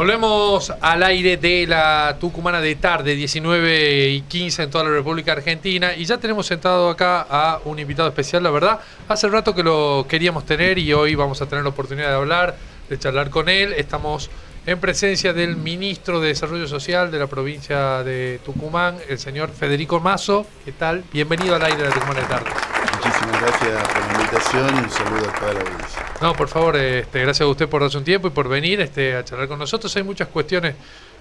Volvemos al aire de la Tucumana de tarde, 19:15 en toda la República Argentina. Y ya tenemos sentado acá a un invitado especial, la verdad. Hace rato que lo queríamos tener y hoy vamos a tener la oportunidad de hablar, de charlar con él. Estamos en presencia del ministro de Desarrollo Social de la provincia de Tucumán, el señor Federico Mazo. ¿Qué tal? Bienvenido al aire de la Tucumana de tarde. Muchísimas gracias por la invitación y un saludo a toda la audiencia. No, por favor, gracias a usted por darse un tiempo y por venir a charlar con nosotros. Hay muchas cuestiones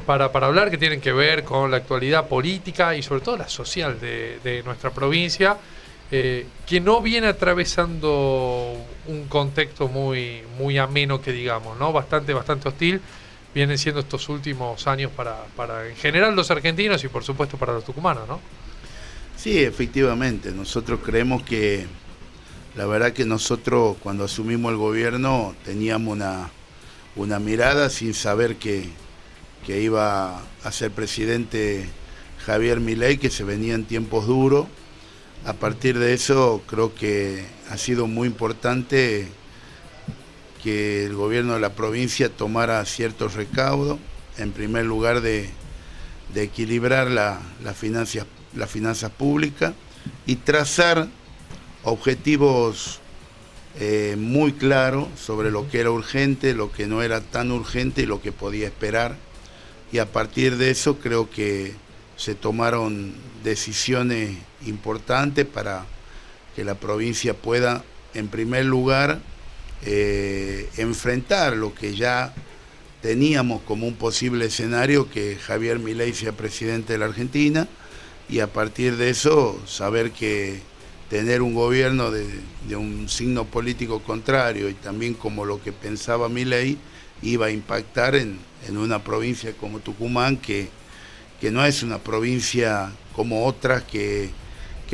para hablar que tienen que ver con la actualidad política y sobre todo la social de nuestra provincia, que no viene atravesando un contexto muy ameno, que digamos, ¿no? Bastante hostil. Vienen siendo estos últimos años para en general los argentinos y por supuesto para los tucumanos, ¿no? Sí, efectivamente. Nosotros creemos que, la verdad que nosotros cuando asumimos el gobierno teníamos una mirada sin saber que iba a ser presidente Javier Milei, que se venía en tiempos duros. A partir de eso creo que ha sido muy importante que el gobierno de la provincia tomara ciertos recaudos, en primer lugar de equilibrar las finanzas públicas y trazar objetivos muy claros sobre lo que era urgente, lo que no era tan urgente y lo que podía esperar. Y a partir de eso creo que se tomaron decisiones importantes para que la provincia pueda, en primer lugar, enfrentar lo que ya teníamos como un posible escenario, que Javier Milei sea presidente de la Argentina, y a partir de eso saber que tener un gobierno de un signo político contrario y también como lo que pensaba Milei iba a impactar en una provincia como Tucumán, que no es una provincia como otras que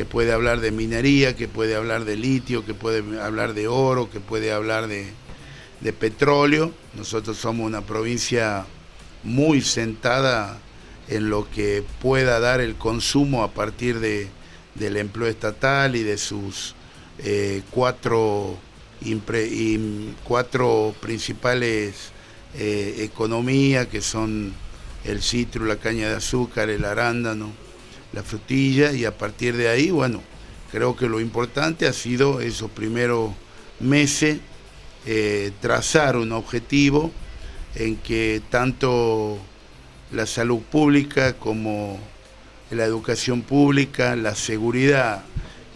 puede hablar de minería, que puede hablar de litio, que puede hablar de oro, que puede hablar de petróleo. Nosotros somos una provincia muy sentada en lo que pueda dar el consumo a partir del empleo estatal y de sus cuatro principales economías, que son el citro, la caña de azúcar, el arándano, la frutilla, y a partir de ahí, bueno, creo que lo importante ha sido esos primeros meses trazar un objetivo en que tanto la salud pública como la educación pública, la seguridad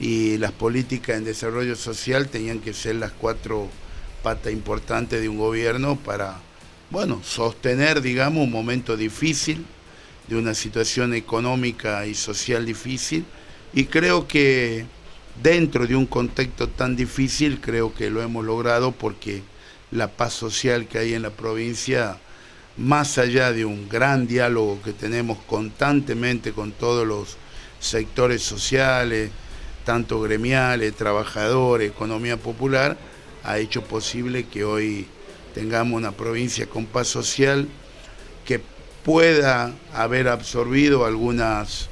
y las políticas en desarrollo social tenían que ser las cuatro patas importantes de un gobierno para, bueno, sostener, digamos, un momento difícil, de una situación económica y social difícil, y creo que dentro de un contexto tan difícil, creo que lo hemos logrado, porque la paz social que hay en la provincia, más allá de un gran diálogo que tenemos constantemente con todos los sectores sociales, tanto gremiales, trabajadores, economía popular, ha hecho posible que hoy tengamos una provincia con paz social, que pueda haber absorbido algunas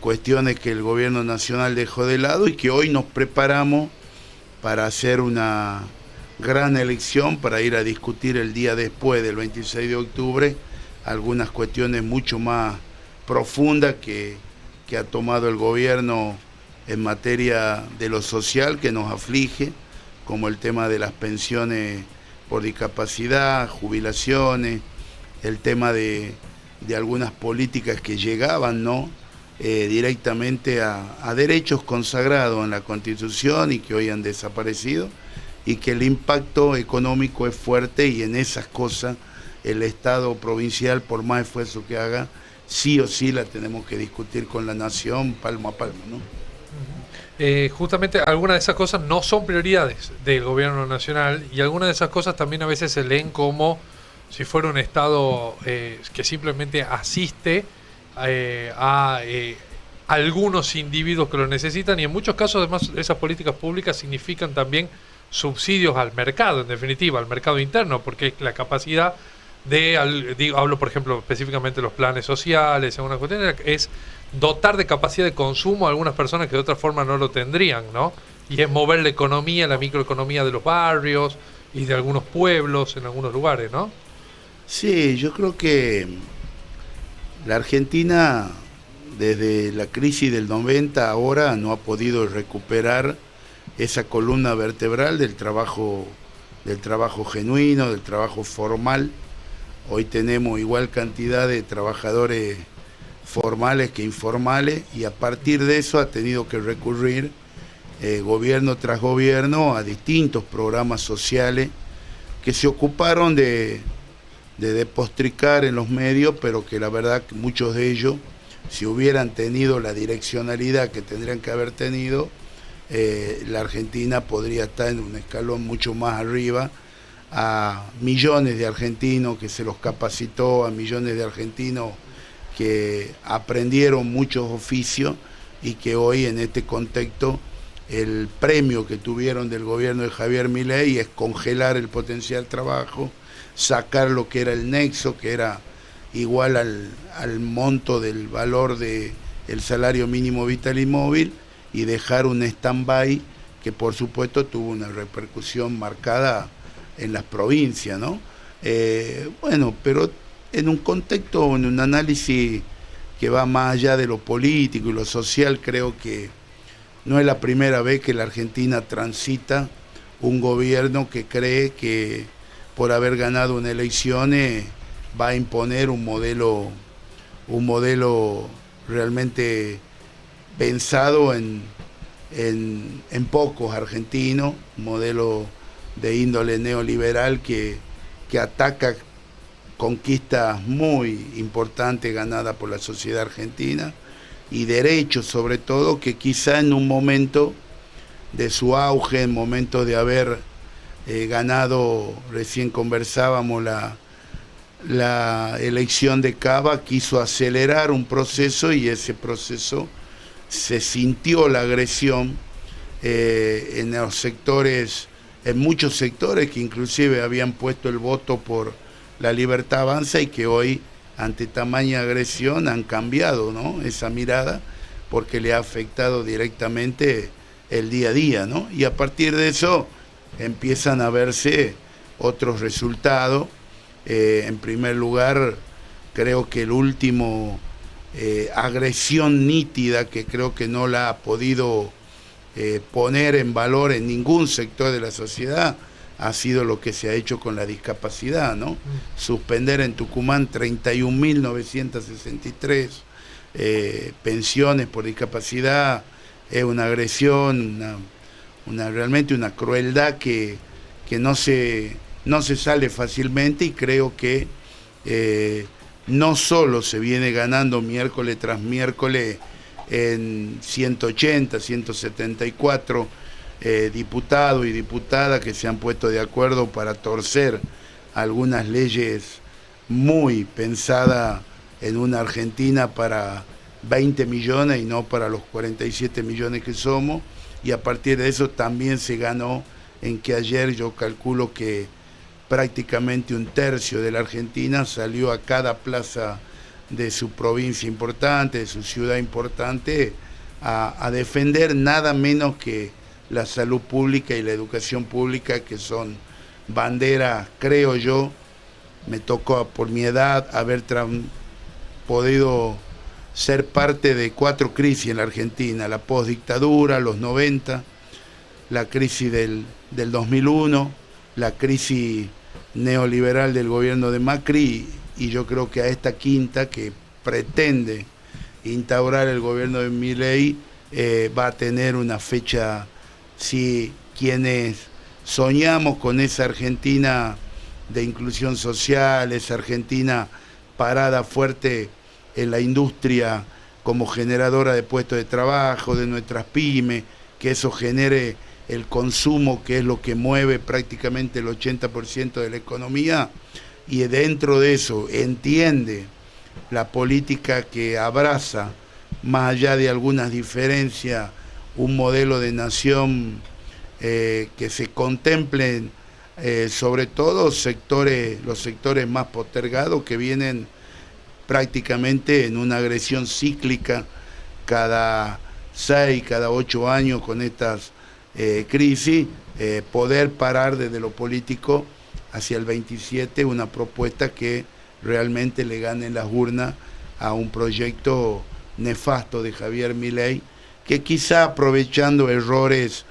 cuestiones que el gobierno nacional dejó de lado, y que hoy nos preparamos para hacer una gran elección, para ir a discutir el día después del 26 de octubre algunas cuestiones mucho más profundas que ha tomado el gobierno en materia de lo social, que nos aflige, como el tema de las pensiones por discapacidad, jubilaciones, el tema de algunas políticas que llegaban, ¿no? Directamente a derechos consagrados en la Constitución y que hoy han desaparecido, y que el impacto económico es fuerte, y en esas cosas el Estado provincial, por más esfuerzo que haga, sí o sí la tenemos que discutir con la nación palmo a palmo, ¿no? Justamente algunas de esas cosas no son prioridades del gobierno nacional, y algunas de esas cosas también a veces se leen como si fuera un Estado que simplemente asiste a algunos individuos que lo necesitan, y en muchos casos además esas políticas públicas significan también subsidios al mercado, en definitiva, al mercado interno, porque la capacidad hablo por ejemplo específicamente de los planes sociales, en una cuestión es dotar de capacidad de consumo a algunas personas que de otra forma no lo tendrían, ¿no? Y es mover la economía, la microeconomía de los barrios y de algunos pueblos en algunos lugares, ¿no? Sí, yo creo que la Argentina desde la crisis del 90 ahora no ha podido recuperar esa columna vertebral del trabajo genuino, del trabajo formal. Hoy tenemos igual cantidad de trabajadores formales que informales y a partir de eso ha tenido que recurrir gobierno tras gobierno a distintos programas sociales que se ocuparon de depostricar en los medios, pero que la verdad que muchos de ellos, si hubieran tenido la direccionalidad que tendrían que haber tenido, la Argentina podría estar en un escalón mucho más arriba, a millones de argentinos que se los capacitó, a millones de argentinos que aprendieron muchos oficios y que hoy en este contexto el premio que tuvieron del gobierno de Javier Milei es congelar el potencial trabajo, sacar lo que era el nexo, que era igual al monto del valor del salario mínimo vital y móvil, y dejar un stand-by que por supuesto tuvo una repercusión marcada en las provincias, ¿no? Bueno, pero en un contexto, en un análisis que va más allá de lo político y lo social, creo que no es la primera vez que la Argentina transita un gobierno que cree que por haber ganado unas elecciones va a imponer un modelo realmente pensado en pocos argentinos, un modelo de índole neoliberal que ataca conquistas muy importantes ganadas por la sociedad argentina y derechos sobre todo que quizá en un momento de su auge, en momentos de haber ganado, recién conversábamos, la elección de Cava, quiso acelerar un proceso y ese proceso se sintió la agresión en los sectores, en muchos sectores que inclusive habían puesto el voto por La Libertad Avanza y que hoy ante tamaña agresión han cambiado, ¿no?, esa mirada porque le ha afectado directamente el día a día, ¿no? Y a partir de eso empiezan a verse otros resultados. En primer lugar, creo que el último agresión nítida que creo que no la ha podido poner en valor en ningún sector de la sociedad ha sido lo que se ha hecho con la discapacidad, ¿no? Suspender en Tucumán 31.963 pensiones por discapacidad es una agresión, realmente una crueldad que no se sale fácilmente y creo que no solo se viene ganando miércoles tras miércoles en 180, 174 diputados y diputadas que se han puesto de acuerdo para torcer algunas leyes muy pensadas en una Argentina para 20 millones y no para los 47 millones que somos, y a partir de eso también se ganó en que ayer yo calculo que prácticamente un tercio de la Argentina salió a cada plaza de su provincia importante, de su ciudad importante, a defender nada menos que la salud pública y la educación pública, que son banderas, creo yo, me tocó por mi edad haber podido ser parte de 4 crisis en la Argentina: la postdictadura, los 90, la crisis del 2001, la crisis neoliberal del gobierno de Macri, y yo creo que a esta quinta que pretende instaurar el gobierno de Milei va a tener una fecha. Si quienes soñamos con esa Argentina de inclusión social, esa Argentina parada fuerte en la industria como generadora de puestos de trabajo, de nuestras pymes, que eso genere el consumo, que es lo que mueve prácticamente el 80% de la economía, y dentro de eso entiende la política que abraza, más allá de algunas diferencias, un modelo de nación que se contemplen sobre todo los sectores más postergados que vienen prácticamente en una agresión cíclica cada 6, cada 8 años con estas crisis, poder parar desde lo político hacia el 27 una propuesta que realmente le gane en las urnas a un proyecto nefasto de Javier Milei, que quizá aprovechando errores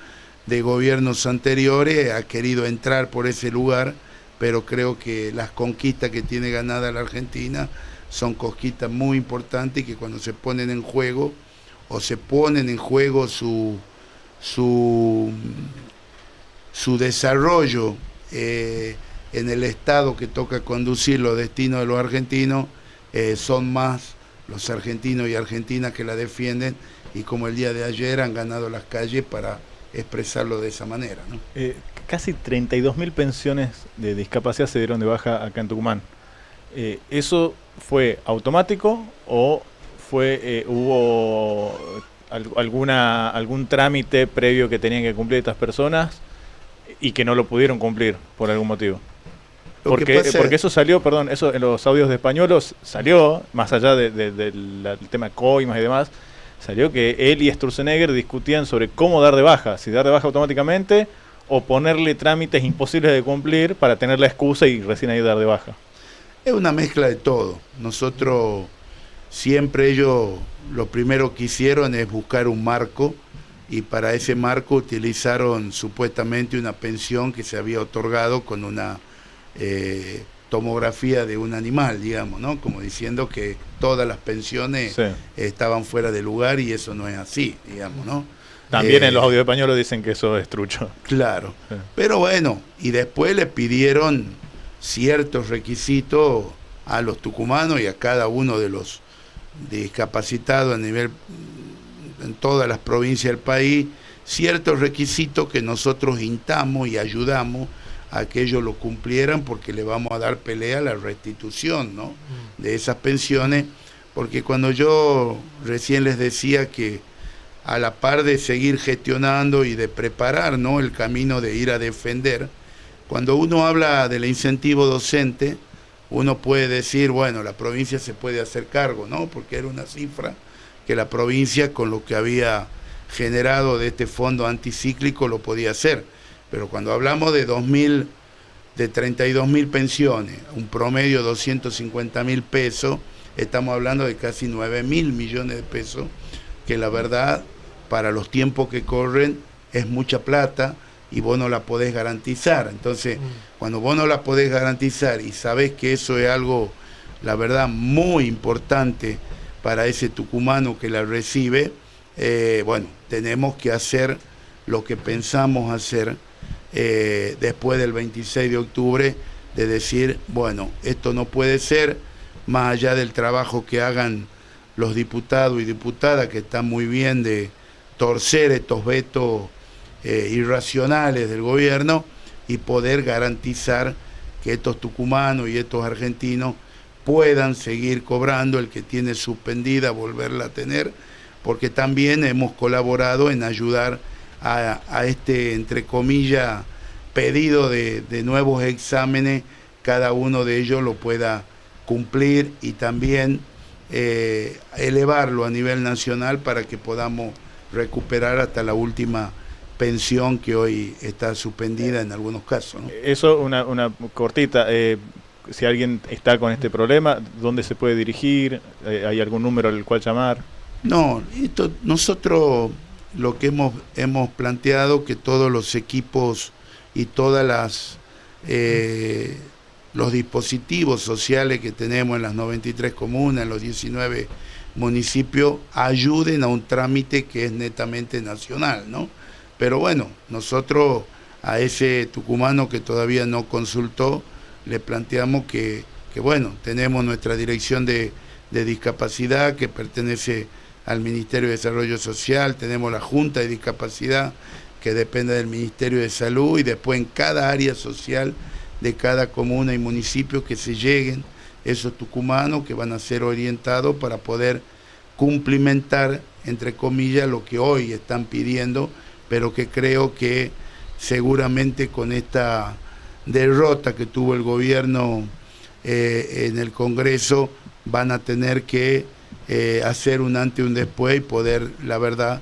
de gobiernos anteriores ha querido entrar por ese lugar, pero creo que las conquistas que tiene ganada la Argentina son conquistas muy importantes y que cuando se ponen en juego o se ponen en juego su desarrollo en el Estado que toca conducir los destinos de los argentinos, son más los argentinos y argentinas que la defienden, y como el día de ayer han ganado las calles para expresarlo de esa manera, ¿no? Casi 32.000 pensiones de discapacidad se dieron de baja acá en Tucumán. ¿Eso fue automático o hubo algún trámite previo que tenían que cumplir estas personas y que no lo pudieron cumplir por algún motivo? Porque eso salió, perdón, eso en los audios de Españolos salió, más allá del tema coimas y demás, salió que él y Sturzenegger discutían sobre cómo dar de baja, si dar de baja automáticamente o ponerle trámites imposibles de cumplir para tener la excusa y recién ahí dar de baja. Es una mezcla de todo. Nosotros siempre, ellos lo primero que hicieron es buscar un marco, y para ese marco utilizaron supuestamente una pensión que se había otorgado con una tomografía de un animal, digamos, ¿no? Como diciendo que todas las pensiones estaban fuera de lugar, y eso no es así, digamos, ¿no? También en los audios españoles dicen que eso es trucho. Claro, pero bueno, y después le pidieron ciertos requisitos a los tucumanos y a cada uno de los discapacitados a nivel, en todas las provincias del país, ciertos requisitos que nosotros instamos y ayudamos a que ellos lo cumplieran, porque le vamos a dar pelea a la restitución, ¿no?, de esas pensiones, porque cuando yo recién les decía que a la par de seguir gestionando y de preparar, ¿no?, el camino de ir a defender, cuando uno habla del incentivo docente, uno puede decir, bueno, la provincia se puede hacer cargo, ¿no?, porque era una cifra que la provincia, con lo que había generado de este fondo anticíclico, lo podía hacer. Pero cuando hablamos de 32.000 pensiones, un promedio de 250.000 pesos, estamos hablando de casi 9.000 millones de pesos, que la verdad, para los tiempos que corren, es mucha plata y vos no la podés garantizar. Entonces, cuando vos no la podés garantizar y sabés que eso es algo, la verdad, muy importante para ese tucumano que la recibe, bueno, tenemos que hacer lo que pensamos hacer después del 26 de octubre, de decir, bueno, esto no puede ser, más allá del trabajo que hagan los diputados y diputadas, que están muy bien de torcer estos vetos irracionales del gobierno, y poder garantizar que estos tucumanos y estos argentinos puedan seguir cobrando, el que tiene suspendida volverla a tener, porque también hemos colaborado en ayudar a este, entre comillas, pedido de nuevos exámenes, cada uno de ellos lo pueda cumplir, y también elevarlo a nivel nacional para que podamos recuperar hasta la última pensión que hoy está suspendida en algunos casos, ¿no? Eso, una cortita, si alguien está con este problema, ¿dónde se puede dirigir? ¿Hay algún número al cual llamar? No, nosotros lo que hemos planteado, que todos los equipos y todas los dispositivos sociales que tenemos en las 93 comunas, en los 19 municipios, ayuden a un trámite que es netamente nacional, ¿no? Pero bueno, nosotros a ese tucumano que todavía no consultó, le planteamos que bueno, tenemos nuestra dirección de discapacidad que pertenece al Ministerio de Desarrollo Social, tenemos la Junta de Discapacidad que depende del Ministerio de Salud, y después en cada área social de cada comuna y municipio que se lleguen esos tucumanos que van a ser orientados para poder cumplimentar, entre comillas, lo que hoy están pidiendo, pero que creo que seguramente con esta derrota que tuvo el gobierno en el Congreso van a tener que hacer un antes y un después, y poder, la verdad,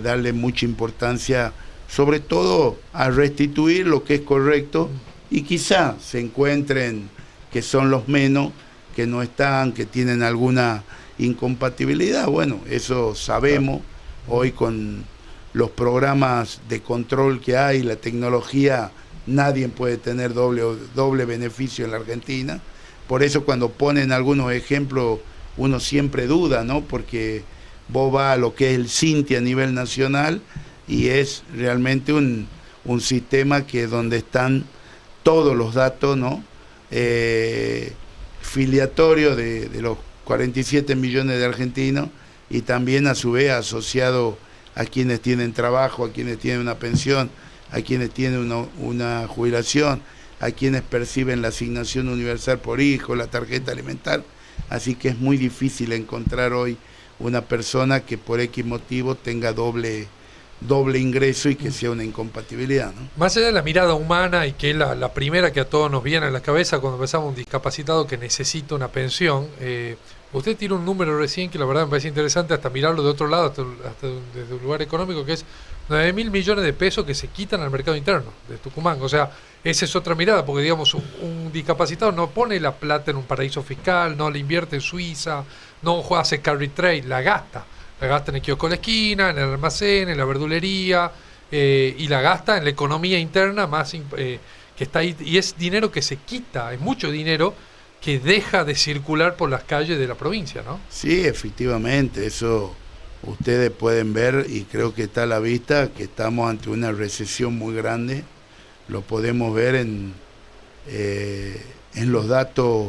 darle mucha importancia, sobre todo a restituir lo que es correcto y quizá se encuentren que son los menos, que no están, que tienen alguna incompatibilidad. Bueno, eso sabemos hoy con los programas de control que hay, la tecnología, nadie puede tener doble beneficio en la Argentina. Por eso cuando ponen algunos ejemplos uno siempre duda, ¿no? Porque vos vas a lo que es el Cinti a nivel nacional y es realmente un sistema que donde están todos los datos, ¿no? Filiatorios de los 47 millones de argentinos y también a su vez asociado a quienes tienen trabajo, a quienes tienen una pensión, a quienes tienen una jubilación, a quienes perciben la asignación universal por hijo, la tarjeta alimentar. Así que es muy difícil encontrar hoy una persona que por X motivo tenga doble ingreso y que sea una incompatibilidad, ¿no? Más allá de la mirada humana y que es la primera que a todos nos viene a la cabeza cuando pensamos un discapacitado que necesita una pensión, usted tiene un número recién que la verdad me parece interesante hasta mirarlo de otro lado, hasta desde un lugar económico, que es 9.000 millones de pesos que se quitan al mercado interno de Tucumán. O sea, esa es otra mirada, porque digamos, un discapacitado no pone la plata en un paraíso fiscal, no la invierte en Suiza, no hace carry trade, la gasta en el kiosco de la esquina, en el almacén, en la verdulería, y la gasta en la economía interna más que está ahí, y es dinero que se quita, es mucho dinero que deja de circular por las calles de la provincia, ¿no? Sí, efectivamente, eso ustedes pueden ver y creo que está a la vista que estamos ante una recesión muy grande, lo podemos ver en los datos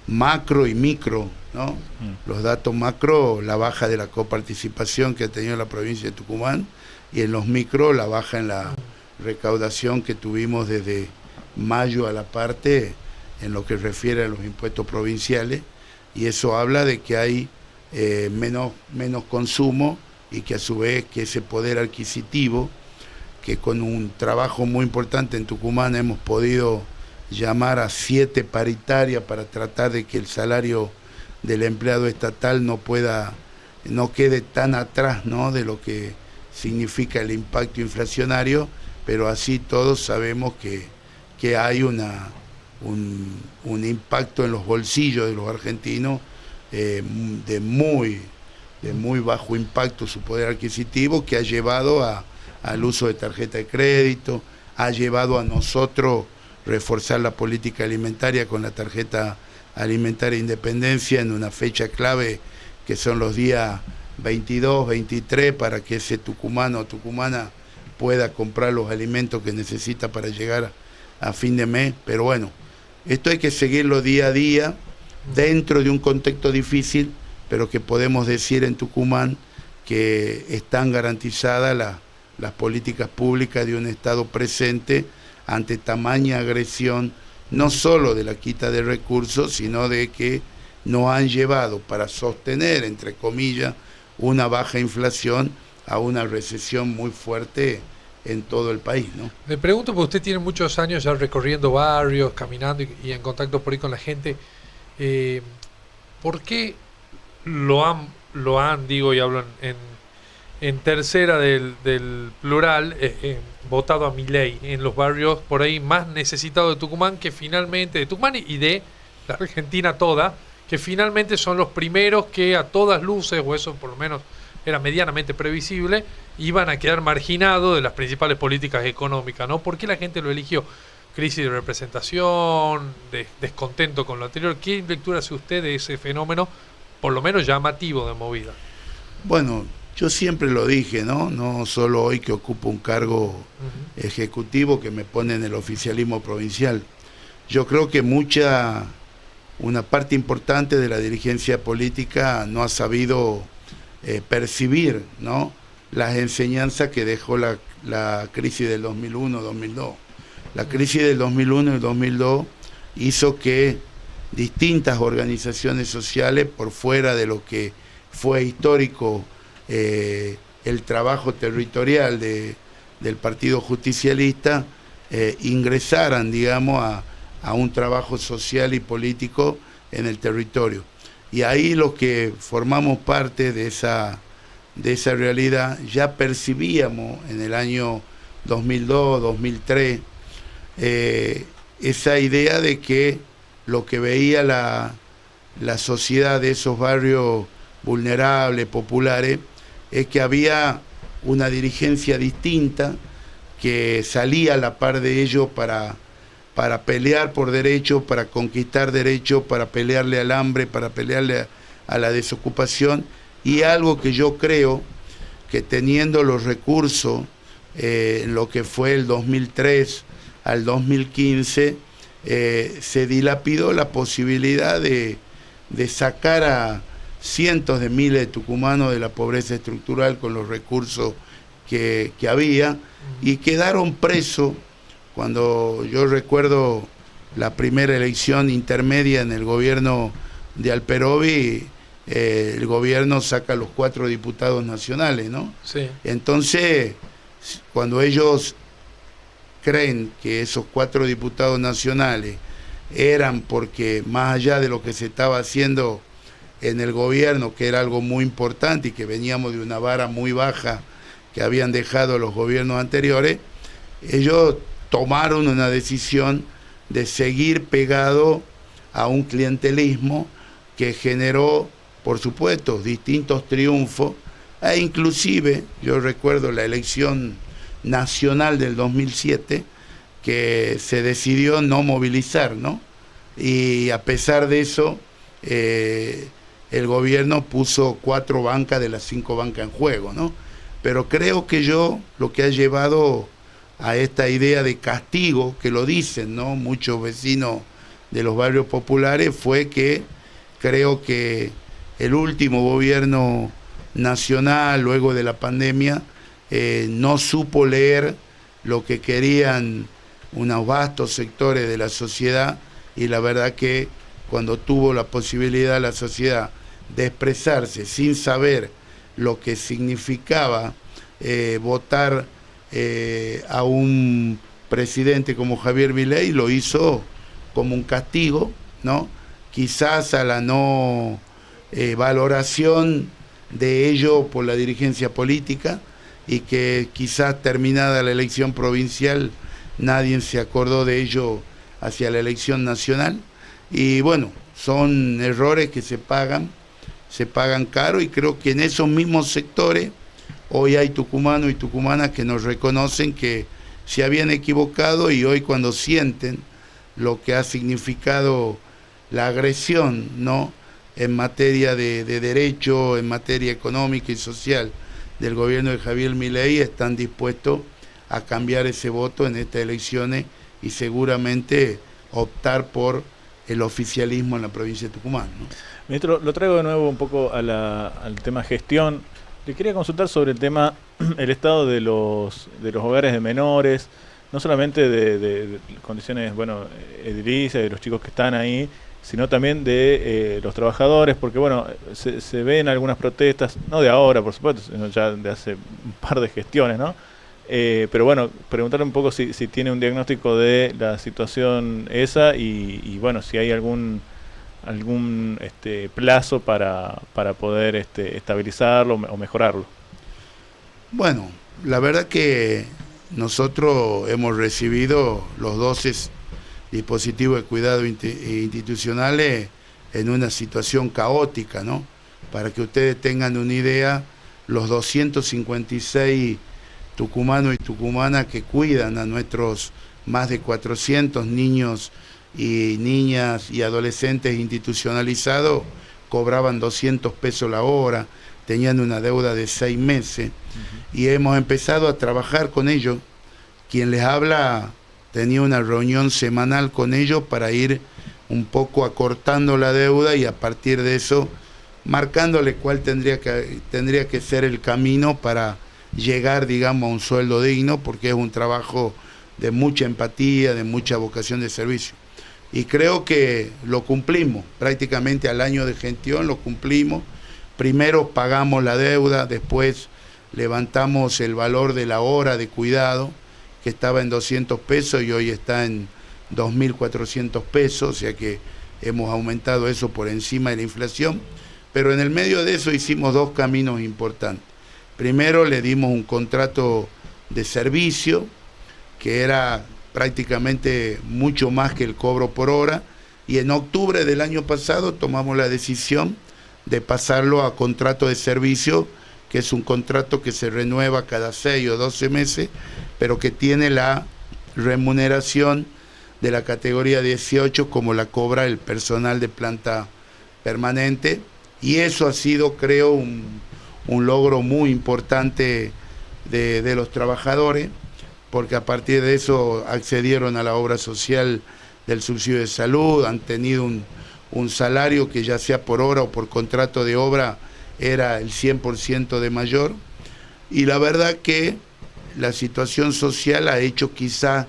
macro y micro, ¿no? Los datos macro, la baja de la coparticipación que ha tenido la provincia de Tucumán, y en los micro, la baja en la recaudación que tuvimos desde mayo a la parte en lo que refiere a los impuestos provinciales, y eso habla de que hay menos consumo y que a su vez que ese poder adquisitivo, que con un trabajo muy importante en Tucumán hemos podido llamar a 7 paritarias para tratar de que el salario del empleado estatal no quede tan atrás, ¿no?, de lo que significa el impacto inflacionario, pero así todos sabemos que hay un impacto en los bolsillos de los argentinos de muy bajo impacto su poder adquisitivo, que ha llevado al uso de tarjeta de crédito, ha llevado a nosotros reforzar la política alimentaria con la tarjeta alimentaria Independencia en una fecha clave que son los días 22, 23, para que ese tucumano o tucumana pueda comprar los alimentos que necesita para llegar a fin de mes. Pero bueno, esto hay que seguirlo día a día dentro de un contexto difícil, pero que podemos decir en Tucumán que están garantizadas las políticas públicas de un Estado presente ante tamaña agresión, no solo de la quita de recursos, sino de que nos han llevado para sostener, entre comillas, una baja inflación a una recesión muy fuerte en todo el país, ¿no? Le pregunto, porque usted tiene muchos años ya recorriendo barrios, caminando y en contacto por ahí con la gente, ¿por qué lo han, digo, y hablo en tercera del plural, votado a Milei en los barrios por ahí más necesitados de Tucumán, que finalmente, de Tucumán y de la Argentina toda, que finalmente son los primeros que a todas luces, o eso por lo menos era medianamente previsible, iban a quedar marginados de las principales políticas económicas, ¿no? ¿Por qué la gente lo eligió? Crisis de representación, descontento con lo anterior. ¿Qué lectura hace usted de ese fenómeno, por lo menos llamativo, de movida? Bueno, yo siempre lo dije, ¿no? No solo hoy que ocupo un cargo ejecutivo que me pone en el oficialismo provincial. Yo creo que una parte importante de la dirigencia política no ha sabido percibir, ¿no?, las enseñanzas que dejó la crisis del 2001-2002. La crisis del 2001 y 2002 hizo que distintas organizaciones sociales, por fuera de lo que fue histórico el trabajo territorial del Partido Justicialista, ingresaran, digamos, a un trabajo social y político en el territorio. Y ahí los que formamos parte de esa realidad ya percibíamos en el año 2002, 2003, esa idea de que lo que veía la sociedad de esos barrios vulnerables, populares, es que había una dirigencia distinta que salía a la par de ellos para pelear por derechos, para conquistar derechos, para pelearle al hambre, para pelearle a la desocupación, y algo que yo creo que teniendo los recursos en lo que fue el 2003 al 2015, se dilapidó la posibilidad de sacar a cientos de miles de tucumanos de la pobreza estructural con los recursos que había, y quedaron presos. Cuando yo recuerdo la primera elección intermedia en el gobierno de Alperovi, el gobierno saca los 4 diputados nacionales, ¿no? Sí. Entonces, cuando ellos creen que esos 4 diputados nacionales eran porque más allá de lo que se estaba haciendo en el gobierno, que era algo muy importante y que veníamos de una vara muy baja que habían dejado los gobiernos anteriores, ellos tomaron una decisión de seguir pegado a un clientelismo que generó, por supuesto, distintos triunfos, e inclusive yo recuerdo la elección nacional del 2007, que se decidió no movilizar, ¿no? Y a pesar de eso, el gobierno puso 4 bancas de las 5 bancas en juego, ¿no? Pero creo que lo que ha llevado a esta idea de castigo, que lo dicen, ¿no?, muchos vecinos de los barrios populares, fue que creo que el último gobierno nacional, luego de la pandemia, no supo leer lo que querían unos vastos sectores de la sociedad, y la verdad que cuando tuvo la posibilidad la sociedad de expresarse sin saber lo que significaba votar a un presidente como Javier Milei, lo hizo como un castigo, ¿no? Quizás a la no valoración de ello por la dirigencia política, y que quizás terminada la elección provincial nadie se acordó de ello hacia la elección nacional. Y bueno, son errores que se pagan caro, y creo que en esos mismos sectores hoy hay tucumanos y tucumanas que nos reconocen que se habían equivocado, y hoy cuando sienten lo que ha significado la agresión, ¿no?, en materia de derecho, en materia económica y social del gobierno de Javier Milei, están dispuestos a cambiar ese voto en estas elecciones y seguramente optar por el oficialismo en la provincia de Tucumán, ¿no? Ministro, lo traigo de nuevo un poco al tema gestión. Le quería consultar sobre el tema, el estado de los hogares de menores, no solamente de condiciones, bueno, edilicias, de los chicos que están ahí, sino también de los trabajadores, porque bueno, se ven algunas protestas, no de ahora, por supuesto, sino ya de hace un par de gestiones, ¿no? Pero bueno, preguntarle un poco si tiene un diagnóstico de la situación esa, y bueno, si hay algún plazo para poder estabilizarlo o mejorarlo. Bueno, la verdad que nosotros hemos recibido los 12 dispositivos de cuidado institucionales en una situación caótica, ¿no? Para que ustedes tengan una idea, los 256 tucumanos y tucumanas que cuidan a nuestros más de 400 niños y niñas y adolescentes institucionalizados cobraban 200 pesos la hora, tenían una deuda de 6 meses, y hemos empezado a trabajar con ellos. Quien les habla tenía una reunión semanal con ellos para ir un poco acortando la deuda, y a partir de eso marcándole cuál tendría que ser el camino para llegar, digamos, a un sueldo digno, porque es un trabajo de mucha empatía, de mucha vocación de servicio. Y creo que lo cumplimos, prácticamente al año de gestión lo cumplimos. Primero pagamos la deuda, después levantamos el valor de la hora de cuidado, que estaba en 200 pesos y hoy está en 2.400 pesos, o sea que hemos aumentado eso por encima de la inflación. Pero en el medio de eso hicimos 2 caminos importantes. Primero le dimos un contrato de servicio, que era prácticamente mucho más que el cobro por hora, y en octubre del año pasado tomamos la decisión de pasarlo a contrato de servicio, que es un contrato que se renueva cada 6 o 12 meses, pero que tiene la remuneración de la categoría 18 como la cobra el personal de planta permanente, y eso ha sido, creo, un logro muy importante de los trabajadores, porque a partir de eso accedieron a la obra social del subsidio de salud, han tenido un salario que ya sea por hora o por contrato de obra era el 100% de mayor, y la verdad que la situación social ha hecho quizá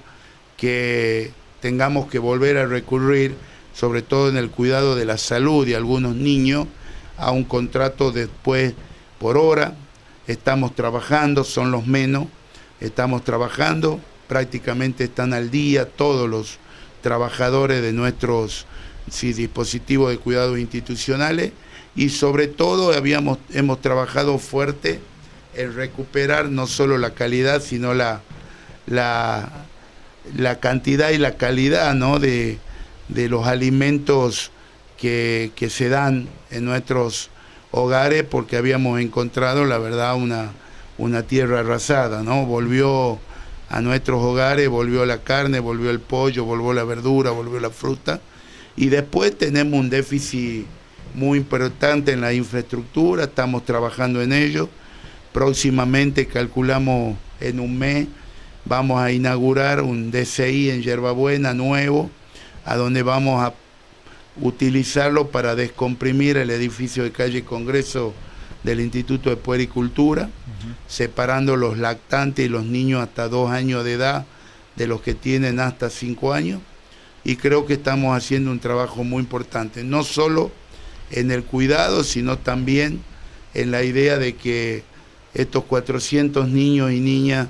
que tengamos que volver a recurrir, sobre todo en el cuidado de la salud de algunos niños, a un contrato después por hora. Estamos trabajando, son los menos, estamos trabajando, prácticamente están al día todos los trabajadores de nuestros dispositivos de cuidados institucionales, y sobre todo hemos trabajado fuerte en recuperar no solo la calidad, sino la cantidad y la calidad, ¿no?, de los alimentos que se dan en nuestros hogares, porque habíamos encontrado, la verdad, una tierra arrasada, ¿no? Volvió a nuestros hogares, volvió la carne, volvió el pollo, volvió la verdura, volvió la fruta, y después tenemos un déficit muy importante en la infraestructura, estamos trabajando en ello. Próximamente, calculamos en un mes, vamos a inaugurar un DCI en Yerba Buena nuevo, a donde vamos a utilizarlo para descomprimir el edificio de calle Congreso del Instituto de Puericultura, separando los lactantes y los niños hasta 2 años de edad de los que tienen hasta 5 años, y creo que estamos haciendo un trabajo muy importante, no solo en el cuidado, sino también en la idea de que estos 400 niños y niñas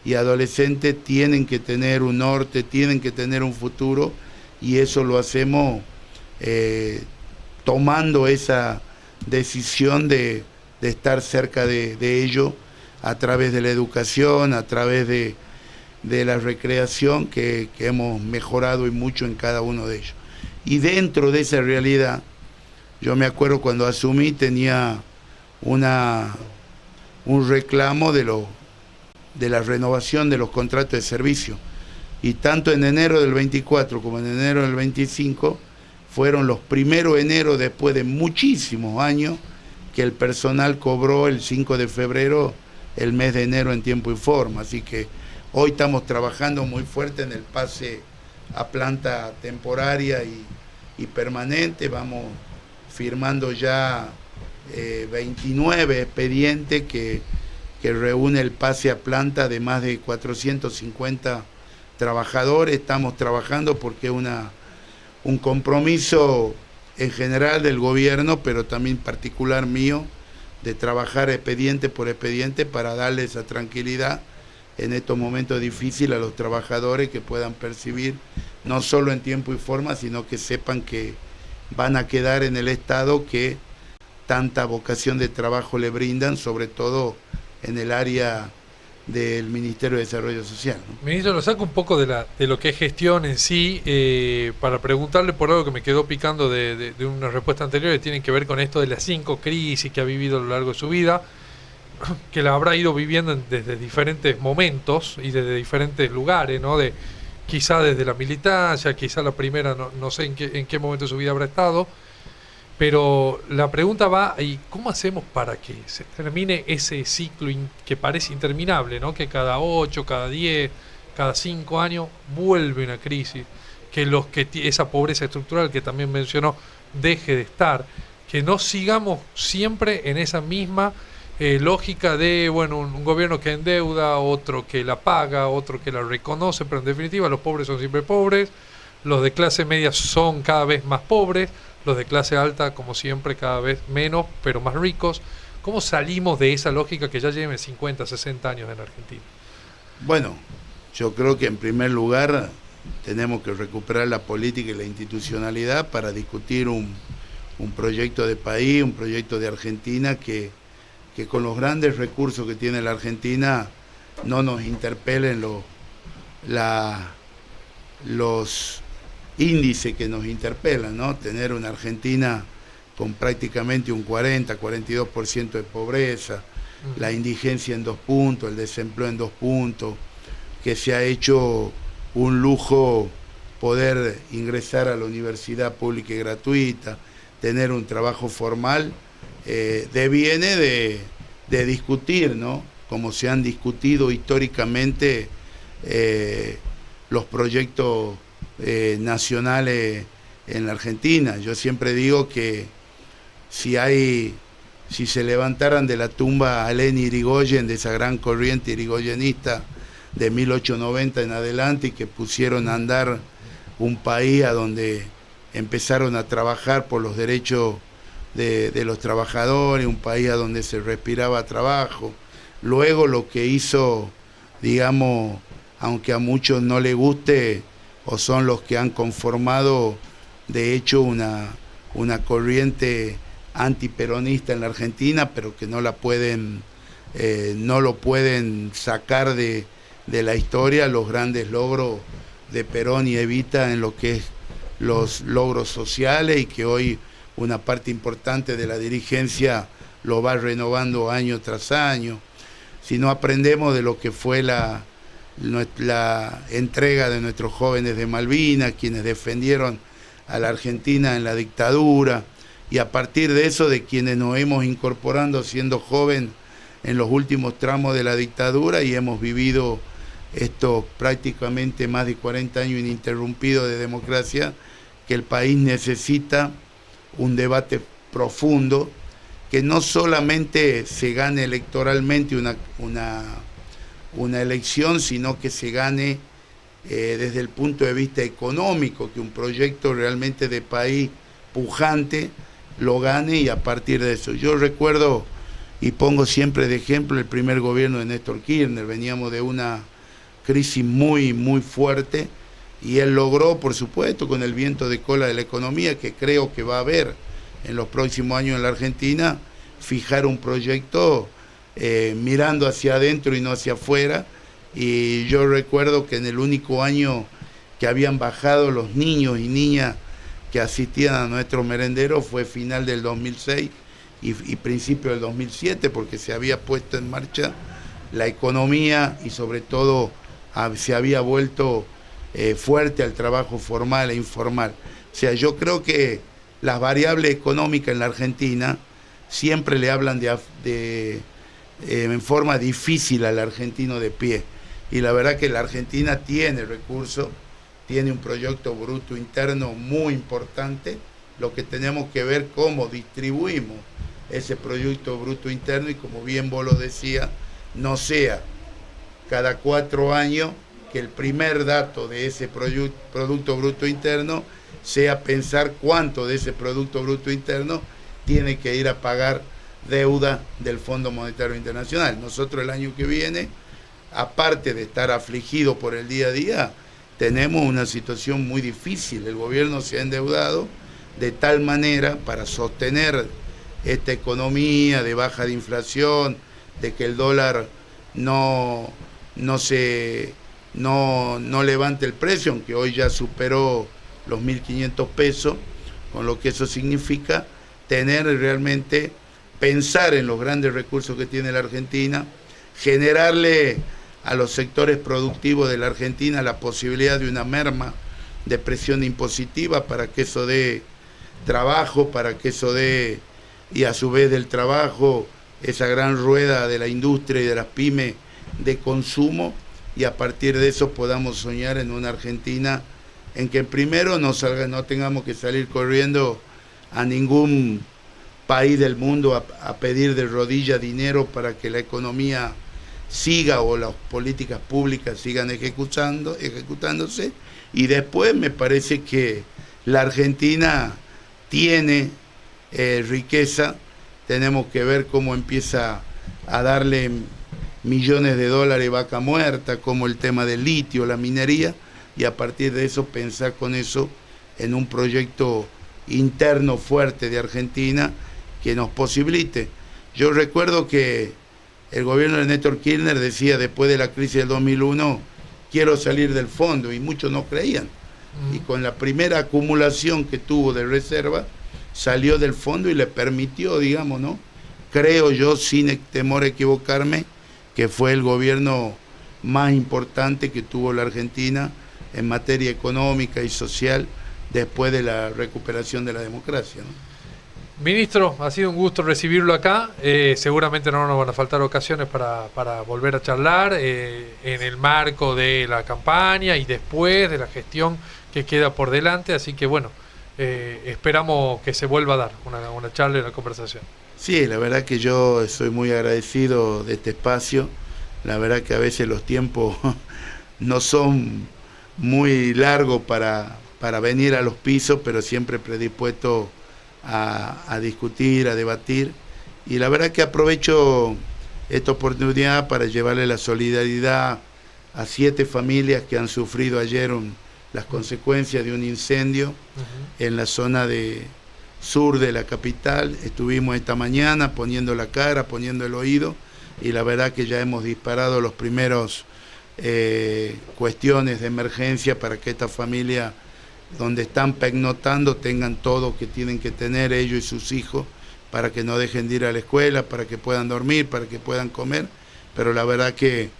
y adolescentes tienen que tener un norte, tienen que tener un futuro, y eso lo hacemos tomando esa decisión de estar cerca de ellos a través de la educación, a través de la recreación que hemos mejorado y mucho en cada uno de ellos. Y dentro de esa realidad, yo me acuerdo cuando asumí tenía un reclamo de la renovación de los contratos de servicio, y tanto en enero del 24 como en enero del 25 fueron los primeros enero después de muchísimos años que el personal cobró el 5 de febrero el mes de enero en tiempo y forma, así que hoy estamos trabajando muy fuerte en el pase a planta temporaria y permanente. Vamos firmando ya 29 expedientes que reúne el pase a planta de más de 450 trabajadores. Estamos trabajando porque es un compromiso en general del gobierno, pero también particular mío, de trabajar expediente por expediente para darle esa tranquilidad en estos momentos difíciles a los trabajadores, que puedan percibir no solo en tiempo y forma, sino que sepan que van a quedar en el estado que tanta vocación de trabajo le brindan, sobre todo en el área del Ministerio de Desarrollo Social, ¿no? Ministro, lo saco un poco de lo que es gestión en sí, para preguntarle por algo que me quedó picando de una respuesta anterior, que tiene que ver con esto de las 5 crisis que ha vivido a lo largo de su vida, que la habrá ido viviendo desde diferentes momentos y desde diferentes lugares, ¿no? Quizá desde la militancia, quizá la primera, no sé en qué momento de su vida habrá estado, pero la pregunta va, ¿y cómo hacemos para que se termine ese ciclo que parece interminable, ¿no? Que cada 8, cada 10, cada 5 años vuelve una crisis, que esa pobreza estructural que también mencionó deje de estar, que no sigamos siempre en esa misma lógica de, bueno, un gobierno que endeuda, otro que la paga, otro que la reconoce, pero en definitiva los pobres son siempre pobres, los de clase media son cada vez más pobres, los de clase alta, como siempre, cada vez menos, pero más ricos. ¿Cómo salimos de esa lógica que ya lleva 50, 60 años en Argentina? Bueno, yo creo que en primer lugar tenemos que recuperar la política y la institucionalidad para discutir un proyecto de país, un proyecto de Argentina que con los grandes recursos que tiene la Argentina no nos interpelen los índices que nos interpelan, ¿no? Tener una Argentina con prácticamente un 40-42% de pobreza, la indigencia en 2 puntos, el desempleo en 2 puntos, que se ha hecho un lujo poder ingresar a la universidad pública y gratuita, tener un trabajo formal, deviene de discutir, ¿no? Como se han discutido históricamente los proyectos nacionales en la Argentina. Yo siempre digo que si se levantaran de la tumba a Lenin Irigoyen, de esa gran corriente irigoyenista de 1890 en adelante, y que pusieron a andar un país a donde empezaron a trabajar por los derechos de los trabajadores, un país a donde se respiraba trabajo. Luego lo que hizo, digamos, aunque a muchos no les guste, o son los que han conformado de hecho una corriente antiperonista en la Argentina, pero que no lo pueden sacar de la historia los grandes logros de Perón y Evita en lo que es los logros sociales, y que hoy una parte importante de la dirigencia lo va renovando año tras año. Si no aprendemos de lo que fue la entrega de nuestros jóvenes de Malvinas, quienes defendieron a la Argentina en la dictadura, y a partir de eso de quienes nos hemos incorporado siendo joven en los últimos tramos de la dictadura, y hemos vivido estos prácticamente más de 40 años ininterrumpidos de democracia, que el país necesita un debate profundo, que no solamente se gane electoralmente una elección, sino que se gane desde el punto de vista económico, que un proyecto realmente de país pujante lo gane, y a partir de eso. Yo recuerdo, y pongo siempre de ejemplo, el primer gobierno de Néstor Kirchner. Veníamos de una crisis muy, muy fuerte, y él logró, por supuesto, con el viento de cola de la economía, que creo que va a haber en los próximos años en la Argentina, fijar un proyecto mirando hacia adentro y no hacia afuera. Y yo recuerdo que en el único año que habían bajado los niños y niñas que asistían a nuestros merenderos fue final del 2006 y principio del 2007, porque se había puesto en marcha la economía, y sobre todo se había vuelto fuerte al trabajo formal e informal. O sea, yo creo que las variables económicas en la Argentina siempre le hablan en forma difícil al argentino de pie. Y la verdad que la Argentina tiene recursos, tiene un proyecto bruto interno muy importante. Lo que tenemos que ver cómo distribuimos ese producto bruto interno, y como bien vos lo decías, no sea cada 4 años que el primer dato de ese producto bruto interno sea pensar cuánto de ese producto bruto interno tiene que ir a pagar deuda del Fondo Monetario Internacional. Nosotros el año que viene, aparte de estar afligidos por el día a día, tenemos una situación muy difícil. El gobierno se ha endeudado de tal manera para sostener esta economía de baja de inflación, de que el dólar no levante el precio, aunque hoy ya superó los 1.500 pesos, con lo que eso significa tener realmente, pensar en los grandes recursos que tiene la Argentina, generarle a los sectores productivos de la Argentina la posibilidad de una merma de presión impositiva para que eso dé trabajo, para que eso dé, y a su vez del trabajo, esa gran rueda de la industria y de las pymes de consumo, y a partir de eso podamos soñar en una Argentina en que primero no tengamos que salir corriendo a ningún país del mundo a pedir de rodillas dinero para que la economía siga, o las políticas públicas sigan ejecutándose. Y después me parece que la Argentina tiene riqueza. Tenemos que ver cómo empieza a darle millones de dólares vaca muerta, como el tema del litio, la minería, y a partir de eso pensar con eso en un proyecto interno fuerte de Argentina que nos posibilite. Yo recuerdo que el gobierno de Néstor Kirchner decía, después de la crisis del 2001, quiero salir del fondo, y muchos no creían. y con la primera acumulación que tuvo de reserva, salió del fondo y le permitió, digamos, ¿no? Creo yo, sin temor a equivocarme, que fue el gobierno más importante que tuvo la Argentina en materia económica y social después de la recuperación de la democracia, ¿no? Ministro, ha sido un gusto recibirlo acá. Seguramente no nos van a faltar ocasiones para volver a charlar en el marco de la campaña y después de la gestión que queda por delante. Así que bueno, esperamos que se vuelva a dar una charla y una conversación. Sí, la verdad que yo soy muy agradecido de este espacio. La verdad que a veces los tiempos no son muy largos para venir a los pisos, pero siempre predispuesto a discutir, a debatir, y la verdad que aprovecho esta oportunidad para llevarle la solidaridad a 7 familias que han sufrido ayer las consecuencias de un incendio en la zona sur de la capital. Estuvimos esta mañana poniendo la cara, poniendo el oído, y la verdad que ya hemos disparado los primeros cuestiones de emergencia para que esta familia, donde están pernoctando, tengan todo que tienen que tener ellos y sus hijos, para que no dejen de ir a la escuela, para que puedan dormir, para que puedan comer. Pero la verdad que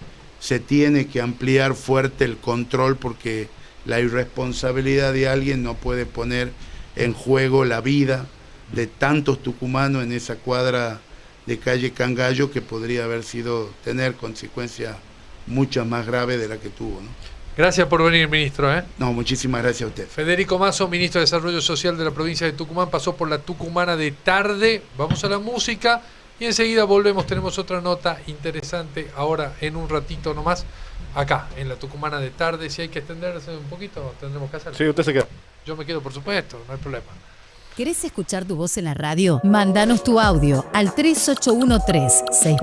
se tiene que ampliar fuerte el control, porque la irresponsabilidad de alguien no puede poner en juego la vida de tantos tucumanos en esa cuadra de calle Cangallo, que podría tener consecuencias muchas más graves de la que tuvo, ¿no? Gracias por venir, ministro. No, muchísimas gracias a usted. Federico Mazo, ministro de Desarrollo Social de la provincia de Tucumán, pasó por la Tucumana de tarde. Vamos a la música y enseguida volvemos. Tenemos otra nota interesante ahora en un ratito nomás, acá en la Tucumana de tarde. Si hay que extenderse un poquito, tendremos que hacerlo. Sí, usted se queda. Yo me quedo, por supuesto, no hay problema. ¿Querés escuchar tu voz en la radio? Mándanos tu audio al 3813-620.